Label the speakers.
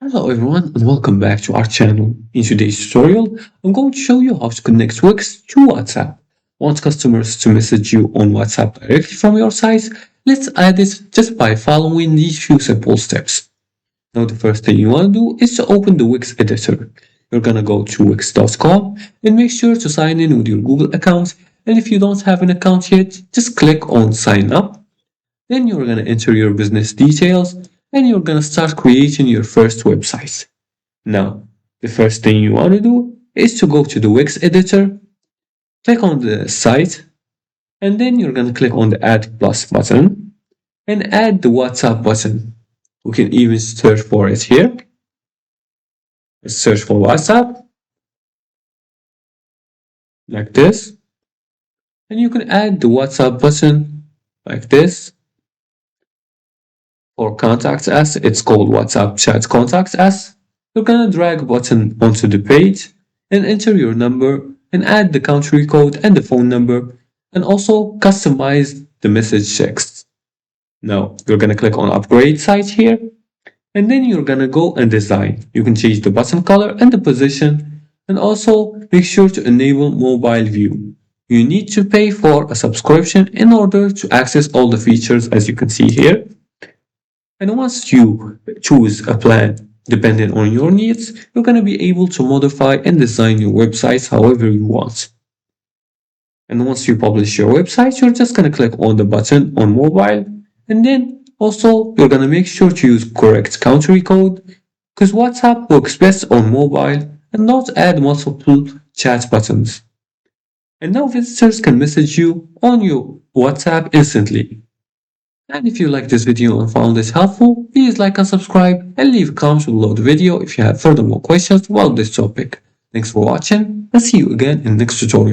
Speaker 1: Hello everyone and welcome back to our channel. In today's tutorial, I'm going to show you how to connect Wix to WhatsApp. Want customers to message you on WhatsApp directly from your site? Let's add it just by following these few simple steps. Now the first thing you want to do is to open the Wix editor. You're gonna go to wix.com and make sure to sign in with your Google account, and if you don't have an account yet, just click on sign up. Then you're going to enter your business details and you're going to start creating your first website. Now, the first thing you want to do is to go to the Wix editor, click on the site, and then you're going to click on the Add Plus button and add the WhatsApp button. We can even search for it here. Let's search for WhatsApp like this. And you can add the WhatsApp button like this. For Contact Us, it's called WhatsApp Chat Contact Us. You're gonna drag a button onto the page and enter your number and add the country code and the phone number and also customize the message text. Now you're gonna click on upgrade site here and then you're gonna go and design. You can change the button color and the position and also make sure to enable mobile view. You need to pay for a subscription in order to access all the features as you can see here. And once you choose a plan depending on your needs, you're going to be able to modify and design your websites however you want. And once you publish your website, you're just going to click on the button on mobile. And then also you're going to make sure to use correct country code because WhatsApp works best on mobile and not add multiple chat buttons. And now visitors can message you on your WhatsApp instantly. And if you like this video and found it helpful, please like and subscribe and leave a comment below the video if you have further more questions about this topic. Thanks for watching and see you again in the next tutorial.